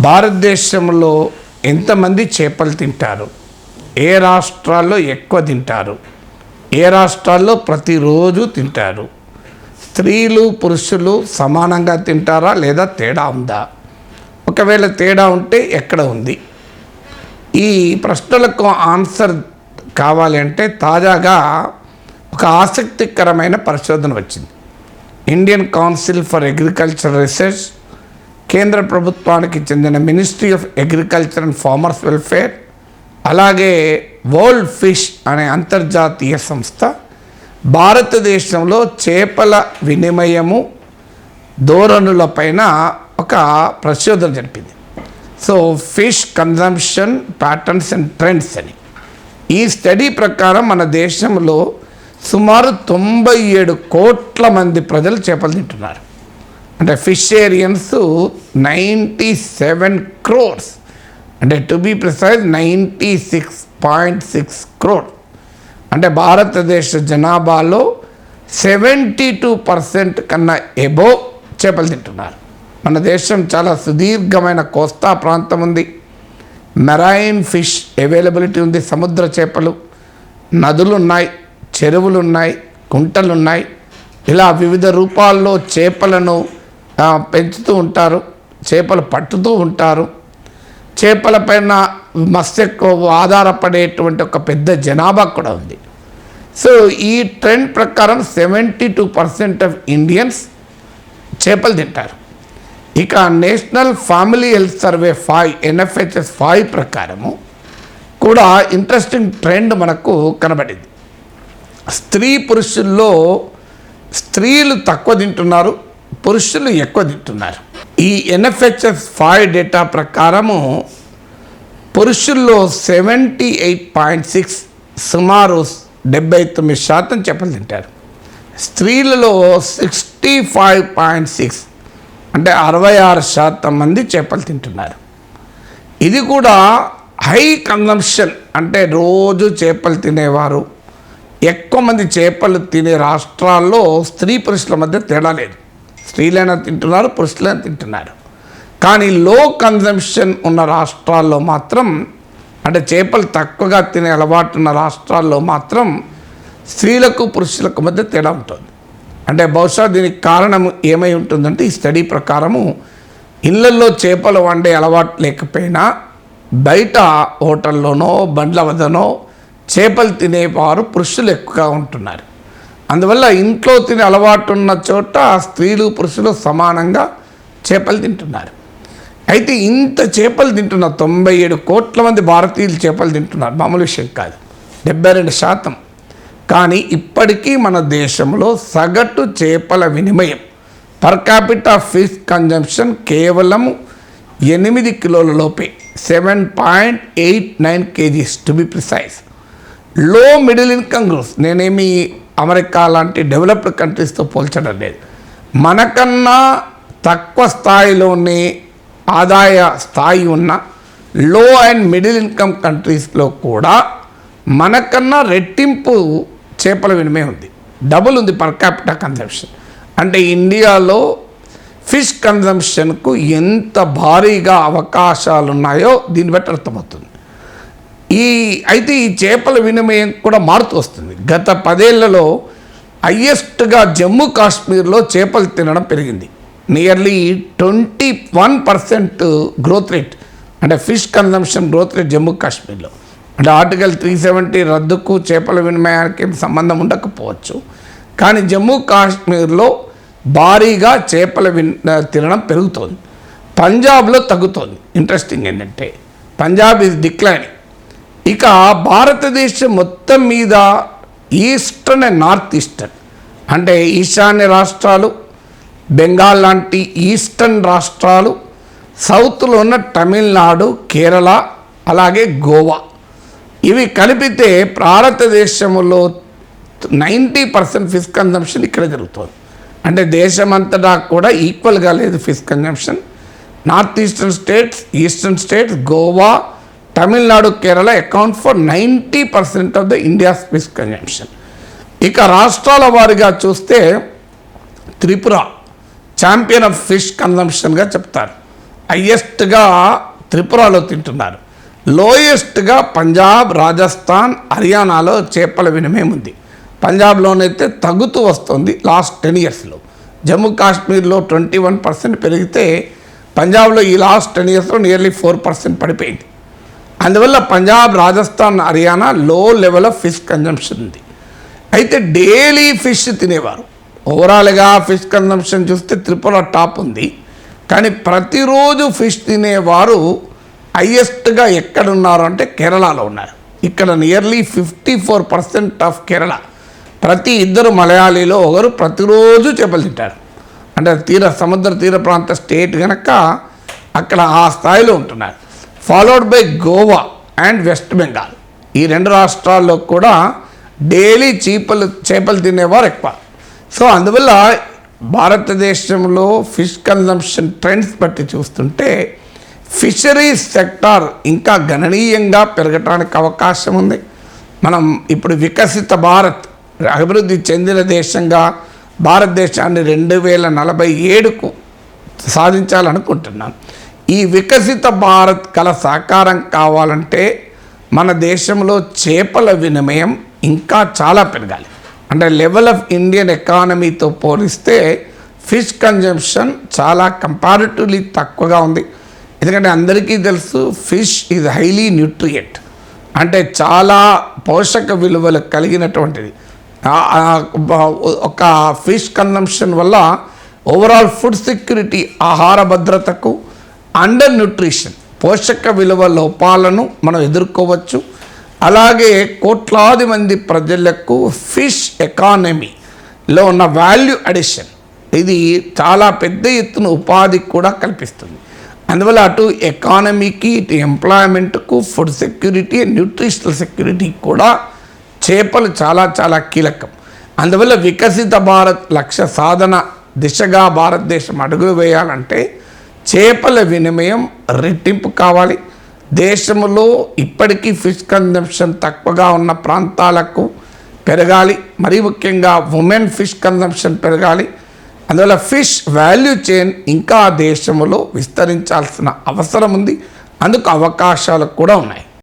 భారతదేశంలో ఎంతమంది చేపలు తింటారు, ఏ రాష్ట్రాల్లో ఎక్కువ తింటారు, ఏ రాష్ట్రాల్లో ప్రతిరోజు తింటారు, స్త్రీలు పురుషులు సమానంగా తింటారా లేదా తేడా ఉందా, ఒకవేళ తేడా ఉంటే ఎక్కడ ఉంది? ఈ ప్రశ్నలకు ఆన్సర్ కావాలి అంటే తాజాగా ఒక ఆసక్తికరమైన పరిశోధన వచ్చింది. Indian council for agriculture research, కేంద్ర ప్రభుత్వానికి చెందిన ministry of agriculture and farmers welfare, అలాగే వరల్డ్ ఫిష్ అనే అంతర్జాతీయ సంస్థ భారతదేశంలో చేపల వినిమయము ధోరణులపైన ఒక పరిశోధన జరిపింది. So fish consumption patterns and trends అని. ఈ స్టడీ ప్రకారం మన దేశంలో సుమారు 97 కోట్ల మంది ప్రజలు చేపలు తింటున్నారు. అంటే ఫిషేరియన్స్ 97 crores, అంటే టు బీ ప్రిసైజ్ 96.6 crores. అంటే భారతదేశ జనాభాలో 72% కన్నా ఎబోవ్ చేపలు తింటున్నారు. మన దేశం చాలా సుదీర్ఘమైన కోస్తా ప్రాంతం ఉంది. మెరైన్ ఫిష్ అవైలబిలిటీ ఉంది. సముద్ర చేపలు, నదులు ఉన్నాయి, చెరువులు ఉన్నాయి, కుంటలు ఉన్నాయి. ఇలా వివిధ రూపాల్లో చేపలను పెంచుతూ ఉంటారు, చేపలు పట్టుతూ ఉంటారు. చేపలపైన మత్స్యకు ఆధారపడేటువంటి ఒక పెద్ద జనాభా కూడా ఉంది. సో ఈ ట్రెండ్ ప్రకారం 72% ఆఫ్ ఇండియన్స్ చేపలు తింటారు. ఇక national family health survey 5 NFHS 5 ప్రకారము కూడా ఇంట్రెస్టింగ్ ట్రెండ్ మనకు కనబడింది. స్త్రీ పురుషుల్లో స్త్రీలు తక్కువ తింటున్నారు, పురుషులు ఎక్కువ తింటున్నారు. ఈ NFHS 5 డేటా ప్రకారము పురుషుల్లో 78.6 సుమారు 79% చేపలు తింటారు. స్త్రీలలో 65.6 అంటే 66% మంది చేపలు తింటున్నారు. ఇది కూడా హై కన్జంప్షన్, అంటే రోజు చేపలు తినేవారు ఎక్కువ మంది చేపలు తినే రాష్ట్రాల్లో స్త్రీ పురుషుల మధ్య తేడా లేదు. స్త్రీలైనా తింటున్నారు, పురుషులైనా తింటున్నారు. కానీ లో కన్జంప్షన్ ఉన్న రాష్ట్రాల్లో మాత్రం, అంటే చేపలు తక్కువగా తినే అలవాటు ఉన్న రాష్ట్రాల్లో మాత్రం స్త్రీలకు పురుషులకు మధ్య తేడా ఉంటుంది. అంటే బహుశా దీనికి కారణం ఏమై ఉంటుందంటే ఈ స్టడీ ప్రకారము ఇళ్లల్లో చేపలు వండే అలవాటు లేకపోయినా బయట హోటల్లోనో బండ్ల వద్దనో చేపలు తినేవారు పురుషులు ఎక్కువగా ఉంటున్నారు. అందువల్ల ఇంట్లో తినే అలవాటు ఉన్న చోట స్త్రీలు పురుషులు సమానంగా చేపలు తింటున్నారు. అయితే ఇంత చేపలు తింటున్న 97 కోట్ల మంది భారతీయులు చేపలు తింటున్నారు, మామూలు విషయం కాదు, 72%. కానీ ఇప్పటికీ మన దేశంలో సగటు చేపల వినిమయం పర్ క్యాపిటల్ ఫిష్ కన్జంప్షన్ కేవలం 8 కిలోల లోపే, 7.89 kgs టు బి ప్రిసైజ్. లో మిడిల్ ఇన్కమ్ గ్రూప్స్, నేనేమి అమెరికా లాంటి డెవలప్డ్ కంట్రీస్తో పోల్చడం లేదు, మనకన్నా తక్కువ స్థాయిలోనే ఆదాయ స్థాయి ఉన్న లో అండ్ మిడిల్ ఇన్కమ్ కంట్రీస్లో కూడా మనకన్నా రెట్టింపు చేపల వినిమయం ఉంది, డబుల్ ఉంది పర్ క్యాపిటల్ కన్జంప్షన్. అంటే ఇండియాలో ఫిష్ కన్జంప్షన్కు ఎంత భారీగా అవకాశాలు ఉన్నాయో దీన్ని బట్టి అర్థమవుతుంది. అయితే ఈ చేపల వినిమయం కూడా మారుతూ వస్తుంది. గత 10 ఏళ్లలో హయ్యెస్ట్గా జమ్మూ కాశ్మీర్లో చేపలు తినడం పెరిగింది. నియర్లీ 21% గ్రోత్ రేట్, అంటే fish consumption growth rate Jammu కాశ్మీర్లో. అంటే ఆర్టికల్ 370 రద్దుకు చేపల వినిమయానికి సంబంధం ఉండకపోవచ్చు, కానీ జమ్మూ కాశ్మీర్లో భారీగా చేపల తినడం పెరుగుతోంది. పంజాబ్లో తగ్గుతోంది. ఇంట్రెస్టింగ్ ఏంటంటే పంజాబ్ ఈజ్ డిక్లైనింగ్. ఇక భారతదేశం మొత్తం మీద ఈస్టర్న్ అండ్ నార్త్ ఈస్టర్న్, అంటే ఈశాన్య రాష్ట్రాలు, బెంగాల్ లాంటి ఈస్టర్న్ రాష్ట్రాలు, సౌత్లో ఉన్న తమిళనాడు, కేరళ, అలాగే గోవా, ఇవి కలిపితే భారతదేశంలో 90% ఫిష్ కన్జంప్షన్ ఇక్కడ జరుగుతుంది. అంటే దేశమంతటా కూడా ఈక్వల్గా లేదు fish consumption. North eastern states, eastern states, Goa, Tamil Nadu, Kerala account for 90% of the India's fish consumption. ఇక రాష్ట్రాల వారిగా చూస్తే త్రిపుర ఛాంపియన్ ఆఫ్ ఫిష్ కన్జంప్షన్గా చెప్తారు. హయ్యెస్ట్గా త్రిపురలో తింటున్నారు. లోయెస్ట్గా పంజాబ్, రాజస్థాన్, హర్యానాలో చేపల వినిమయం ఉంది. పంజాబ్లోనైతే తగ్గుతూ వస్తుంది లాస్ట్ 10 yearsలో. జమ్మూ కాశ్మీర్లో 21% పెరిగితే పంజాబ్లో ఈ లాస్ట్ 10 yearsలో నియర్లీ 4% పడిపోయింది. అందువల్ల పంజాబ్, రాజస్థాన్, హర్యానా లో లెవెల్ ఆఫ్ ఫిష్ కన్జంప్షన్ ఉంది. అయితే డైలీ ఫిష్ తినేవారు. ఓవరాల్గా ఫిష్ కన్జంప్షన్ చూస్తే త్రిపుర టాప్ ఉంది. కానీ ప్రతిరోజు ఫిష్ తినేవారు హయ్యెస్ట్గా ఎక్కడున్నారు అంటే కేరళలో ఉన్నారు. ఇక్కడ నియర్లీ 54% ఆఫ్ కేరళ, ప్రతి 2 మలయాళీలో ఒకరు ప్రతిరోజు చేపలు తింటారు. అంటే సముద్ర తీర ప్రాంత స్టేట్ కనుక అక్కడ ఆ స్థాయిలో ఉంటున్నారు. Followed by Goa and west Bengal. ఈ 2 రాష్ట్రాల్లో కూడా డైలీ చేపలు తినేవారు ఎక్కువ. సో అందువల్ల భారతదేశంలో ఫిష్ కన్జంప్షన్ ట్రెండ్స్ బట్టి చూస్తుంటే ఫిషరీస్ సెక్టార్ ఇంకా గణనీయంగా పెరగటానికి అవకాశం ఉంది. మనం ఇప్పుడు వికసిత భారత్, అభివృద్ధి చెందిన దేశంగా భారతదేశాన్ని 2047కు సాధించాలనుకుంటున్నాం. ఈ వికసిత భారత్ కల సాకారం కావాలంటే మన దేశంలో చేపల వినిమయం ఇంకా చాలా పెరగాలి. అంటే లెవెల్ ఆఫ్ ఇండియన్ ఎకానమీతో పోలిస్తే ఫిష్ కన్జంప్షన్ చాలా కంపారిటివ్లీ తక్కువగా ఉంది. ఎందుకంటే అందరికీ తెలుసు ఫిష్ ఈజ్ హైలీ న్యూట్రియంట్, అంటే చాలా పోషక విలువలు కలిగినటువంటిది. ఒక ఫిష్ కన్జంప్షన్ వల్ల ఓవరాల్ ఫుడ్ సెక్యూరిటీ, ఆహార భద్రతకు, అండర్ న్యూట్రిషన్, పోషక విలువ లోపాలను మనం ఎదుర్కోవచ్చు. అలాగే కోట్లాది మంది ప్రజలకు ఫిష్ ఎకానమీలో ఉన్న వాల్యూ అడిషన్ ఇది చాలా పెద్ద ఎత్తున ఉపాధికి కూడా కల్పిస్తుంది. అందువల్ల అటు ఎకానమీకి, ఇటు ఎంప్లాయ్మెంట్కు, ఫుడ్ సెక్యూరిటీ, న్యూట్రిషనల్ సెక్యూరిటీకి కూడా చేపలు చాలా చాలా కీలకం. అందువల్ల వికసిత భారత్ లక్ష్య సాధన దిశగా భారతదేశం అడుగులు వేయాలంటే చేపల వినిమయం రెట్టింపు కావాలి. దేశంలో ఇప్పటికీ ఫిష్ కన్జంప్షన్ తక్కువగా ఉన్న ప్రాంతాలకు పెరగాలి. మరీ ముఖ్యంగా ఉమెన్ ఫిష్ కన్జంప్షన్ పెరగాలి. అందువల్ల ఫిష్ వాల్యూ చైన్ ఇంకా దేశంలో విస్తరించాల్సిన అవసరం ఉంది. అందుకు అవకాశాలు కూడా ఉన్నాయి.